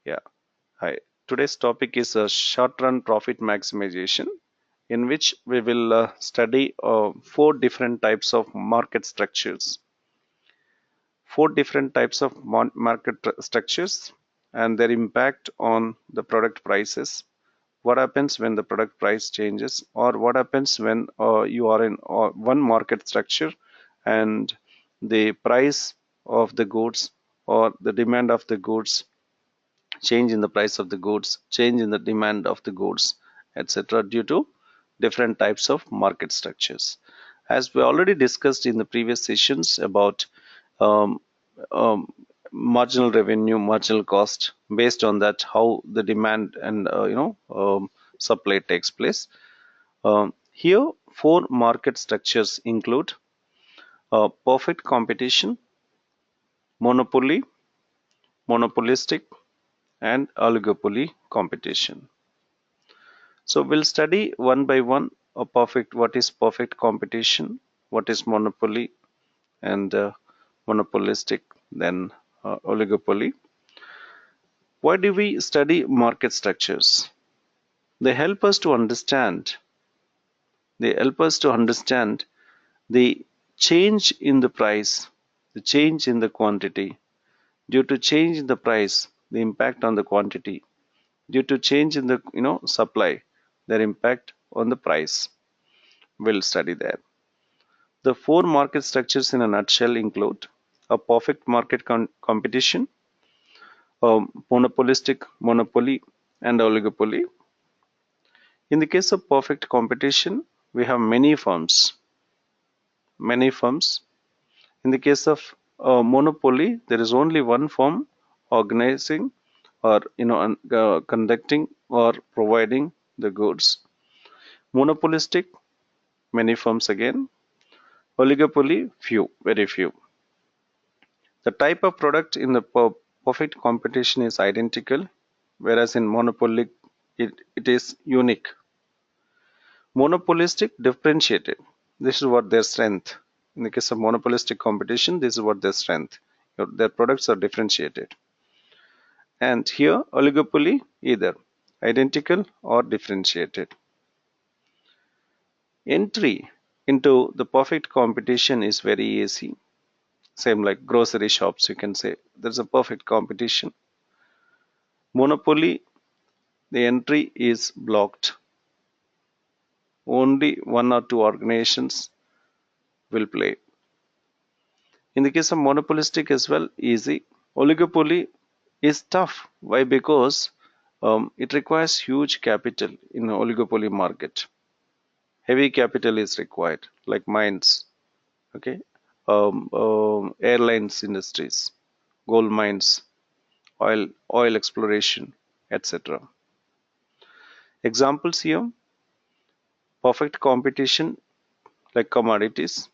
Yeah, hi. Today's topic is short-run profit maximization, in which we will study four different types of market structures. Four different types of structures and their impact on the product prices. What happens when the product price changes, or what happens when you are in one market structure and the price of the goods or the demand of the goods change in the price of the goods, change in the demand of the goods, etc., due to different types of market structures. As we already discussed in the previous sessions about um, um, marginal revenue, marginal cost, based on that, how the demand and supply takes place. Here, four market structures include perfect competition, monopoly, monopolistic, and oligopoly competition. So we'll study one by one what is perfect competition, what is monopoly and monopolistic, then oligopoly. Why do we study market structures? They help us to understand. They help us to understand the change in the price, the change in the quantity. Due to change in the price, the impact on the quantity. Due to change in the supply, their impact on the price. We'll study that. The four market structures in a nutshell include a perfect market competition, a monopolistic monopoly, and oligopoly. In the case of perfect competition, we have many firms. Many firms. In the case of monopoly, there is only one firm organizing or conducting or providing the goods. Monopolistic, many firms again. Oligopoly, few, very few. The type of product in the perfect competition is identical, whereas in monopoly it is unique. Monopolistic, differentiated. This is what their strength. In the case of monopolistic competition, this is what their strength. Their products are differentiated. And here, oligopoly, either identical or differentiated. Entry into the perfect competition is very easy. Same like grocery shops, you can say. There's a perfect competition. Monopoly, the entry is blocked. Only one or two organizations will play. In the case of monopolistic as well, easy. Oligopoly is tough. Why? Because it requires huge capital in an oligopoly market. Heavy capital is required, like mines, okay, airlines industries, gold mines, oil exploration, etc. Examples here: perfect competition like commodities,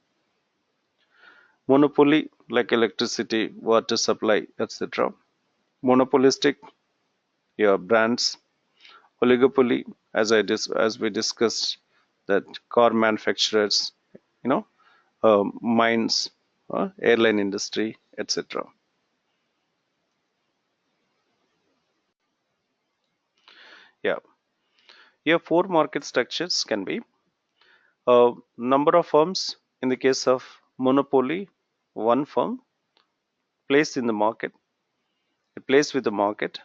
monopoly like electricity, water supply, etc. Monopolistic, your brands. Oligopoly, as we discussed, that car manufacturers, you know, mines, airline industry, etc. Yeah, here four market structures can be number of firms. In the case of monopoly, one firm placed in the market, it plays with the market,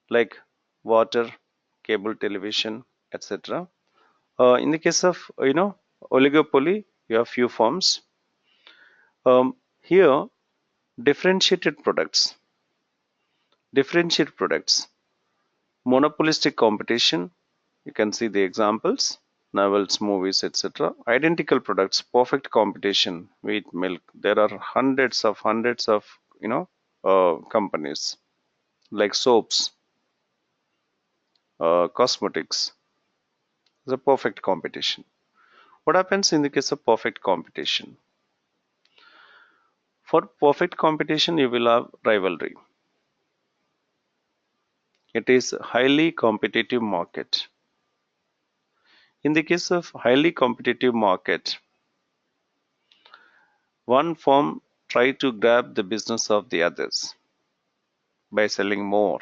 like water, cable television, etc. In the case of oligopoly, you have few firms. Here, differentiated products, monopolistic competition. You can see the examples, novels, movies, etc. Identical products, perfect competition. Wheat, milk. There are hundreds of companies like soaps, cosmetics. The perfect competition. What happens in the case of perfect competition? For perfect competition, you will have rivalry. It is a highly competitive market. In the case of highly competitive market, one firm try to grab the business of the others by selling more.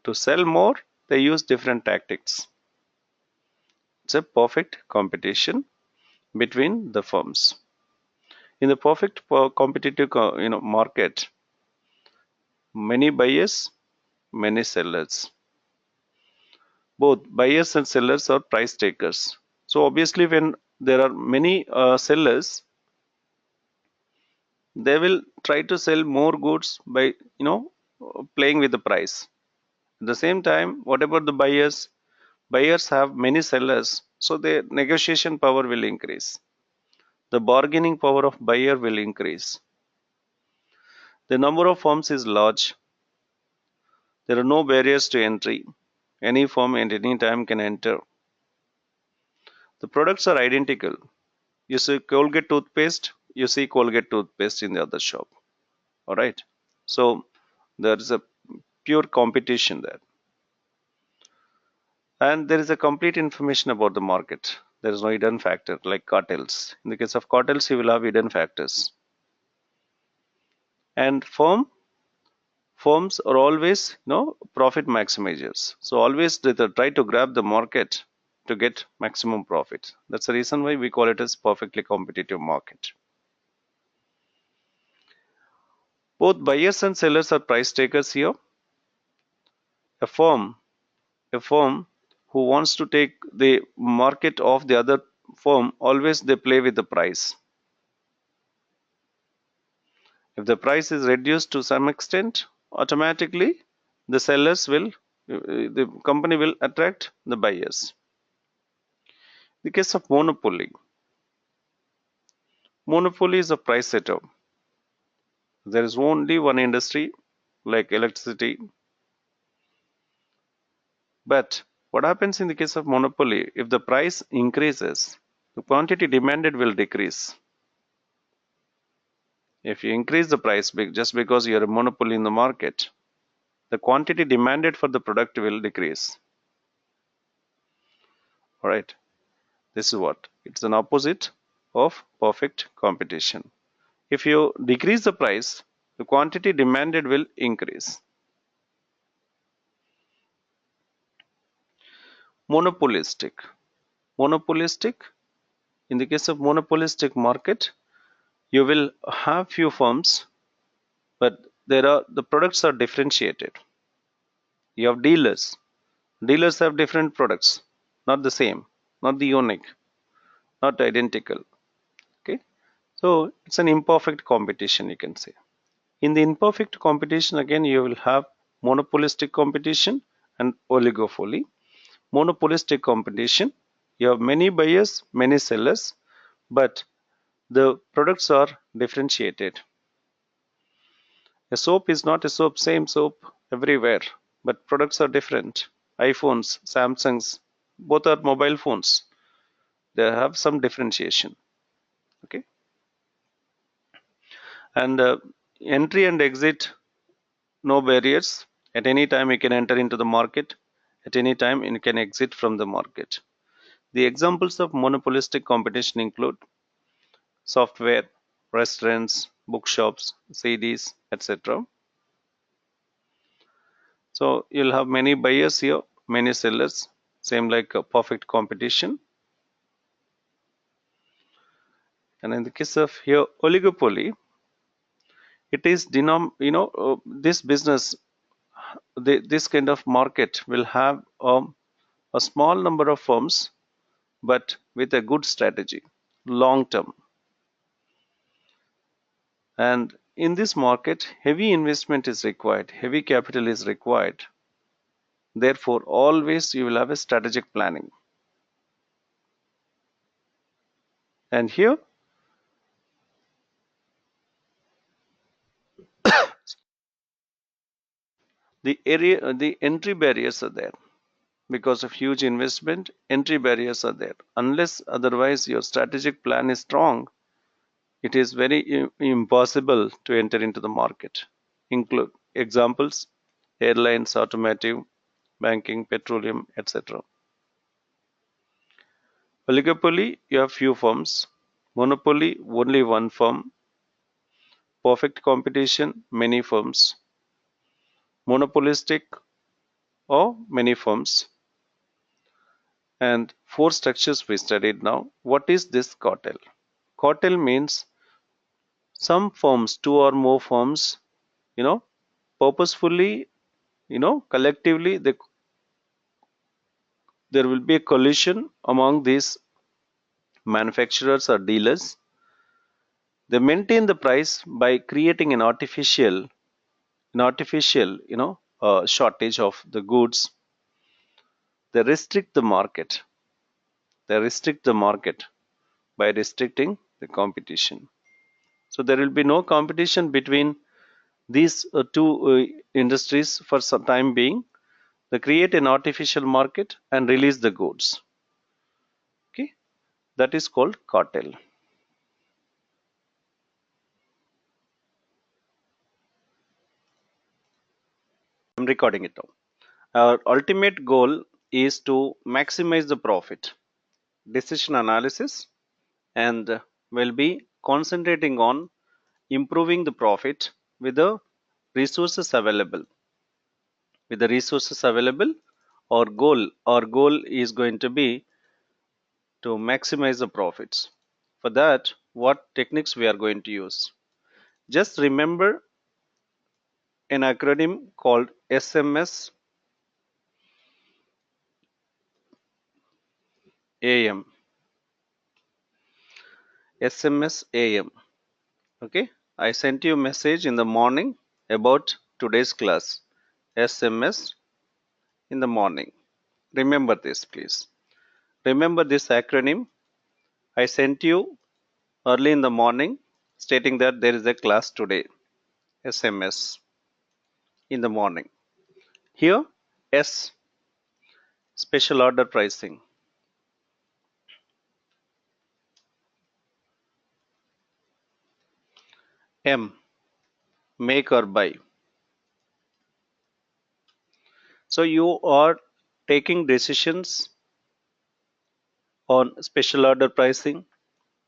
To sell more, they use different tactics. It's a perfect competition between the firms. In the perfect competitive market, many buyers, many sellers. Both buyers and sellers are price takers. So obviously, when there are many sellers, they will try to sell more goods by playing with the price. At the same time, whatever the buyers have many sellers, so their negotiation power will increase. The bargaining power of buyer will increase. The number of firms is large. There are no barriers to entry. Any firm at any time can enter. The products are identical. You see Colgate toothpaste, you see Colgate toothpaste in the other shop. All right. So there is a pure competition there. And there is a complete information about the market. There is no hidden factor like cartels. In the case of cartels, you will have hidden factors. And firms are always profit maximizers. So always they try to grab the market to get maximum profit. That's the reason why we call it as perfectly competitive market. Both buyers and sellers are price takers here. A firm, a firm who wants to take the market of the other firm, always they play with the price. If the price is reduced to some extent, automatically the sellers will, the company will attract the buyers. The case of monopoly. Monopoly is a price setter. There is only one industry like electricity. But what happens in the case of monopoly, if the price increases, the quantity demanded will decrease. If you increase the price just because you are a monopoly in the market, the quantity demanded for the product will decrease. All right. This is what? It's an opposite of perfect competition. If you decrease the price, the quantity demanded will increase. Monopolistic. Monopolistic. In the case of monopolistic market, you will have few firms, but the products are differentiated. You have dealers. Dealers have different products, not the same, not the unique, not identical. Okay, so it's an imperfect competition, you can say. In the imperfect competition, again, you will have monopolistic competition and oligopoly. Monopolistic competition, you have many buyers, many sellers, but the products are differentiated. A soap is not a soap, same soap everywhere, but products are different. iPhones, Samsungs, both are mobile phones. They have some differentiation. Okay, and entry and exit, no barriers. At any time you can enter into the market. At any time you can exit from the market. The examples of monopolistic competition include software, restaurants, bookshops, CDs, etc. So you'll have many buyers here, many sellers, same like a perfect competition. And in the case of here oligopoly, it is this business, this kind of market will have a small number of firms, but with a good strategy, long term. And in this market, heavy investment is required, heavy capital is required. Therefore, always you will have a strategic planning. And here, the entry barriers are there. Because of huge investment, entry barriers are there. Unless otherwise your strategic plan is strong, it is very impossible to enter into the market. Include examples: airlines, automotive, banking, petroleum, etc. Oligopoly, you have few firms. Monopoly, only one firm. Perfect competition, many firms. Monopolistic, or many firms, and four structures we studied now. What is this cartel? Cartel means some firms, two or more firms, you know, purposefully, collectively, there will be a collision among these manufacturers or dealers. They maintain the price by creating an artificial shortage of the goods. They restrict the market. They restrict the market by restricting the competition. So there will be no competition between these two industries for some time being. They create an artificial market and release the goods. Okay, that is called cartel. I'm recording it now. Our ultimate goal is to maximize the profit. Decision analysis, and will be concentrating on improving the profit with the resources available. With the resources available, our goal is going to be to maximize the profits. For that, what techniques we are going to use? Just remember an acronym called SMS AM. SMS AM. Okay, I sent you a message in the morning about today's class. SMS in the morning. Remember this, please. Remember this acronym. I sent you early in the morning stating that there is a class today. SMS in the morning. Here, S, special order pricing. M, make or buy. So you are taking decisions on special order pricing,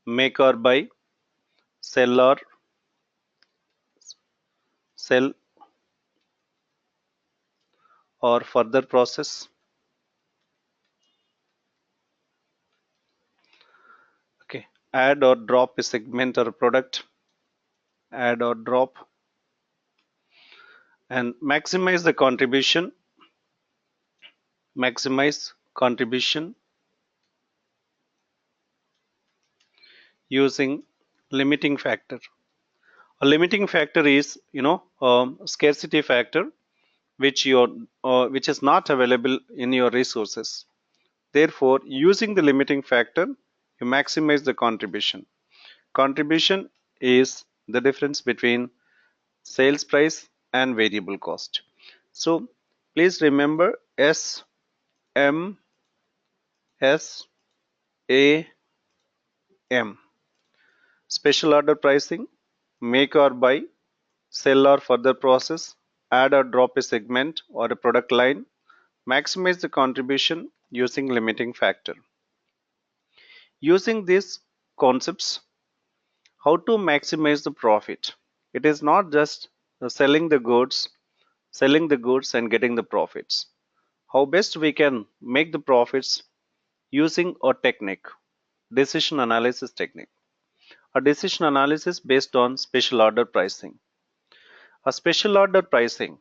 make or buy, sell or sell, or further process. Okay, add or drop a segment or a product, add or drop, and maximize contribution using limiting factor. A limiting factor is, scarcity factor which is not available in your resources. Therefore, using the limiting factor, you maximize the contribution. Contribution is the difference between sales price and variable cost. So please remember S M S A M. Special order pricing, make or buy, sell or further process, add or drop a segment or a product line, maximize the contribution using limiting factor. Using these concepts, how to maximize the profit? It is not just selling the goods and getting the profits. How best we can make the profits using a technique, decision analysis technique. A decision analysis based on special order pricing. A special order pricing.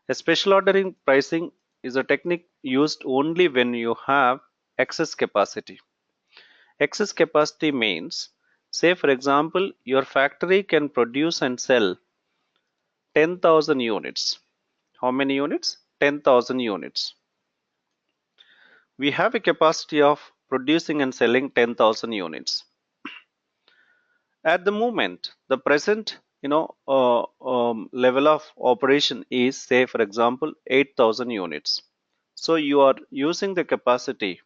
A special ordering pricing is a technique used only when you have excess capacity. Excess capacity means, say for example, your factory can produce and sell 10,000 units. How many units? 10,000 units. We have a capacity of producing and selling 10,000 units. At the moment, the present level of operation is, say for example, 8,000 units. So you are using the capacity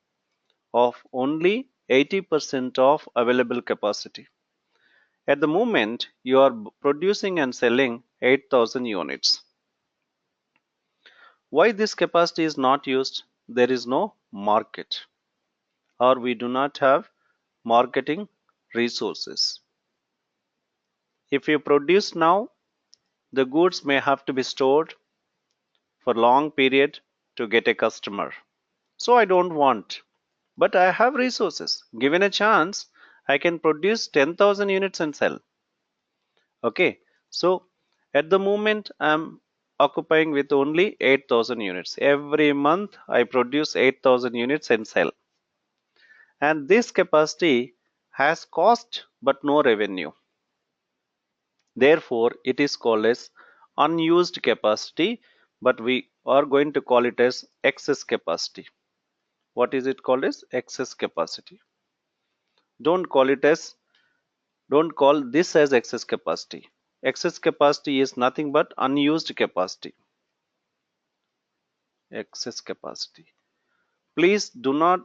of only 80% of available capacity. At the moment, you are producing and selling 8,000 units. Why this capacity is not used? There is no market, or we do not have marketing resources. If you produce now, the goods may have to be stored for long period to get a customer. So I don't want. But I have resources. Given a chance, I can produce 10,000 units and sell. Okay. So at the moment, I'm occupying with only 8,000 units. Every month, I produce 8,000 units and sell. And this capacity has cost but no revenue. Therefore, it is called as unused capacity, but we are going to call it as excess capacity. What is it called as? Excess capacity. Don't call it as, don't call this as excess capacity. Excess capacity is nothing but unused capacity. Excess capacity. Please do not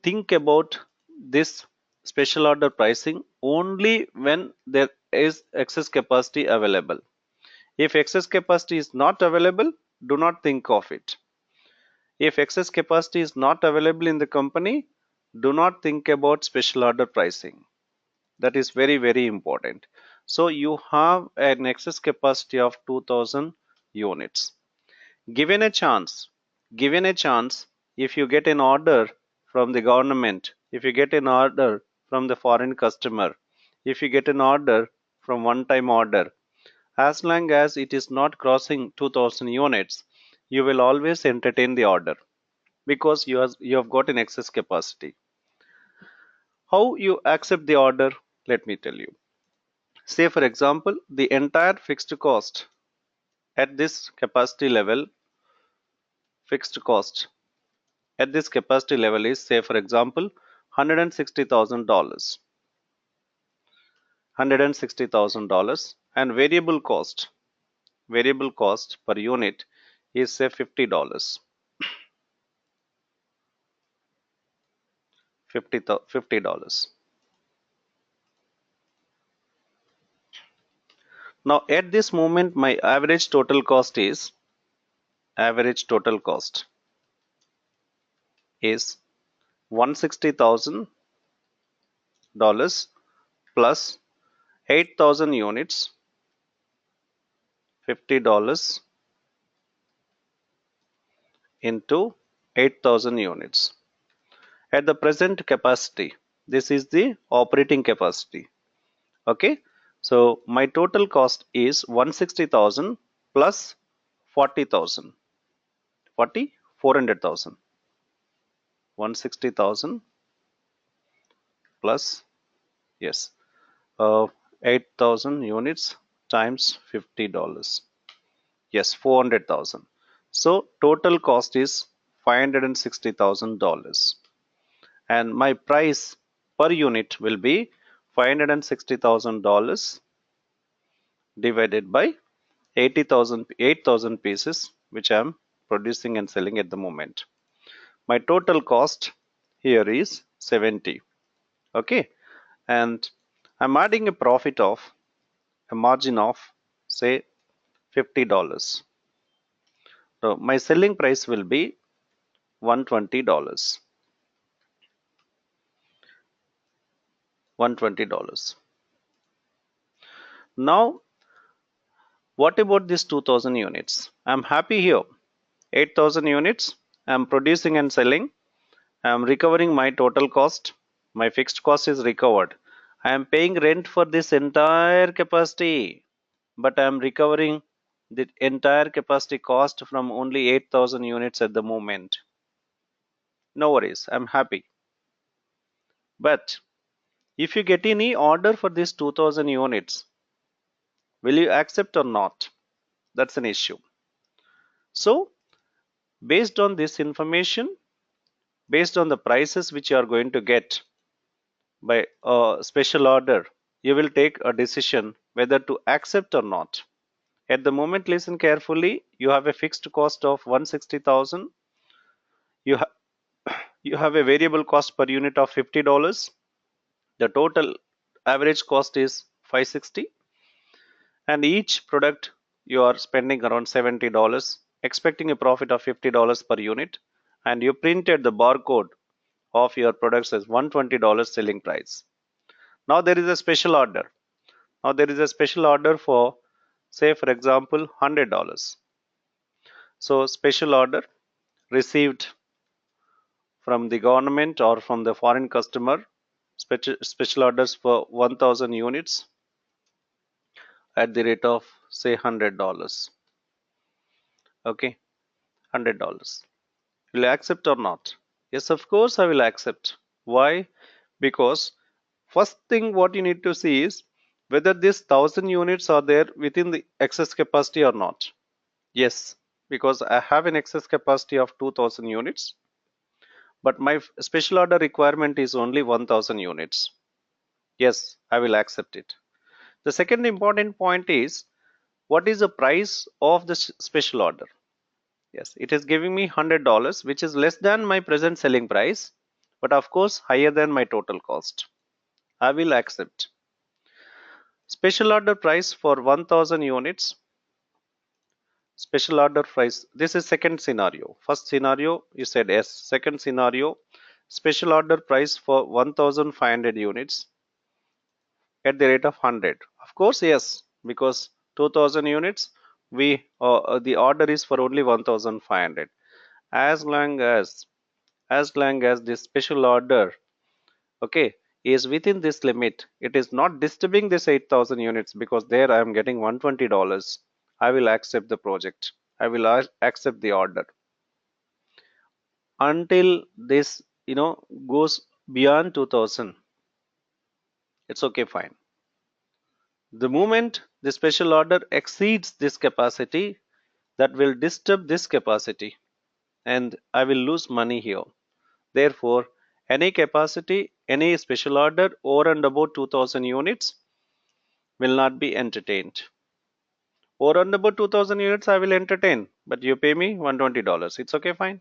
think about this special order pricing only when there is excess capacity available. If excess capacity is not available, do not think of it. If excess capacity is not available in the company, do not think about special order pricing. That is very, very important. So you have an excess capacity of 2000 units. Given a chance, given a chance, if you get an order from the government, if you get an order from the foreign customer, if you get an order from one time order, as long as it is not crossing 2000 units, you will always entertain the order because you have got an excess capacity. How you accept the order? Let me tell you. Say for example, the entire fixed cost at this capacity level, fixed cost at this capacity level is, say for example, $160,000. $160,000, and variable cost per unit is say $50. $50. Now at this moment my average total cost is $160,000 plus 8,000 units, $50 into 8,000 units. At the present capacity, this is the operating capacity. Okay, so my total cost is 160,000 plus 40,000, 400,000. 160,000 plus, yes, 8,000 units times $50. Yes, 400,000. So total cost is $560,000, and my price per unit will be $560,000 divided by 8,000 pieces which I am producing and selling at the moment. My total cost here is 70. Okay, and I'm adding a profit of a margin of say $50. So my selling price will be $120. $120. Now, what about this 2000 units? I'm happy here. 8,000 units I'm producing and selling. I'm recovering my total cost. My fixed cost is recovered. I am paying rent for this entire capacity, but I am recovering the entire capacity cost from only 8,000 units at the moment. No worries, I'm happy. But if you get any order for this 2000 units, will you accept or not? That's an issue. So, based on this information, based on the prices which you are going to get by a special order, you will take a decision whether to accept or not. At the moment, listen carefully. You have a fixed cost of 160,000. You, you have a variable cost per unit of $50. The total average cost is 560, and each product you are spending around $70, expecting a profit of $50 per unit, and you printed the barcode of your products as $120 selling price. Now there is a special order. Now there is a special order for, say for example, $100. So special order received from the government or from the foreign customer, special orders for 1000 units at the rate of say $100. Okay, $100. Will you accept or not? Yes, of course I will accept. Why? Because first thing what you need to see is whether these 1000 units are there within the excess capacity or not. Yes, because I have an excess capacity of 2000 units, but my special order requirement is only 1000 units. Yes, I will accept it. The second important point is what is the price of the special order? Yes, it is giving me $100, which is less than my present selling price, but of course higher than my total cost. I will accept. Special order price for 1000 units. Special order price. This is second scenario. First scenario, you said yes. Second scenario, special order price for 1500 units at the rate of 100. Of course, yes, because 2000 units, the order is for only 1500. As long as this special order, okay, is within this limit, it is not disturbing this 8000 units, because there I am getting $120. I will accept the project. I will accept the order until this goes beyond 2000. It's okay, fine. The moment the special order exceeds this capacity, that will disturb this capacity, and I will lose money here. Therefore, any capacity, any special order over and above 2000 units will not be entertained. Over and above 2000 units, I will entertain, but you pay me $120. It's okay, fine.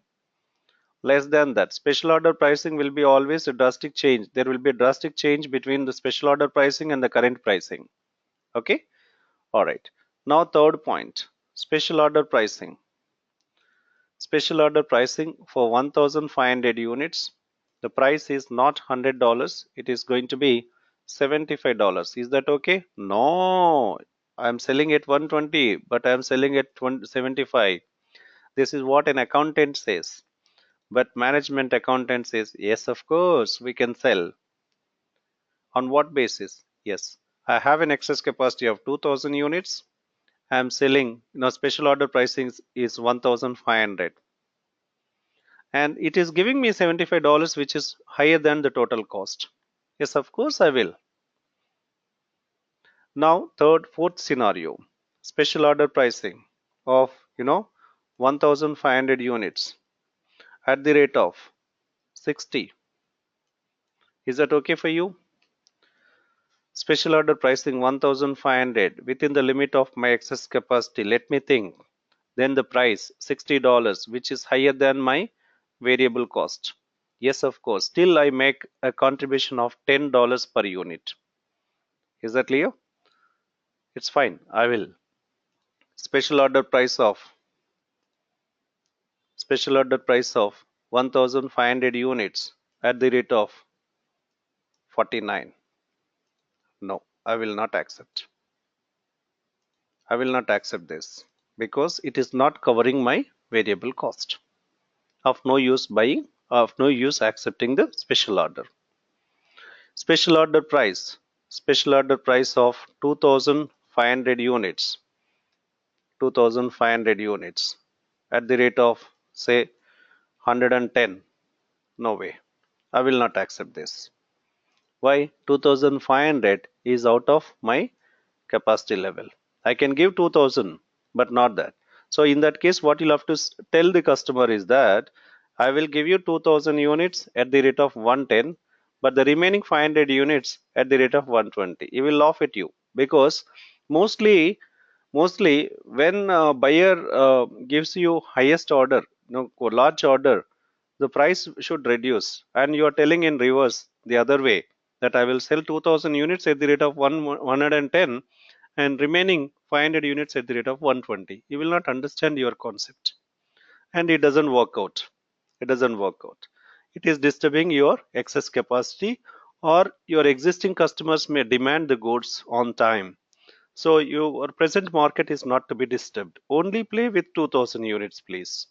Less than that, special order pricing will be always a drastic change. There will be a drastic change between the special order pricing and the current pricing. Okay, all right. Now, third point, special order pricing. Special order pricing for 1500 units. The price is not $100, it is going to be $75. Is that okay? No, I'm selling at 120, but I'm selling at 75. This is what an accountant says. But management accountant says, yes, of course, we can sell. On what basis? Yes, I have an excess capacity of 2000 units. I'm selling, special order pricing is 1500. And it is giving me $75, which is higher than the total cost. Yes, of course I will. Now, fourth scenario, special order pricing of 1500 units at the rate of 60. Is that okay for you? Special order pricing 1500 within the limit of my excess capacity. Let me think. Then the price $60, which is higher than my variable cost. Yes, of course. Still, I make a contribution of $10 per unit. Is that clear? It's fine. I will. Special order price of 1500 units at the rate of 49. No, I will not accept. I will not accept this because it is not covering my variable cost. Of no use buying, of no use accepting the special order. Special order price. Special order price of 2500 units. 2500 units at the rate of say 110. No way. I will not accept this. Why? 2500 is out of my capacity level. I can give 2000, but not that. So in that case, what you'll have to tell the customer is that I will give you 2000 units at the rate of 110, but the remaining 500 units at the rate of 120. He will laugh at you because mostly when a buyer gives you highest order, large order, the price should reduce, and you are telling in reverse the other way that I will sell 2000 units at the rate of 110 and remaining 500 units at the rate of 120. You will not understand your concept, and it doesn't work out. It is disturbing your excess capacity, or your existing customers may demand the goods on time. So your present market is not to be disturbed. Only play with 2000 units, please.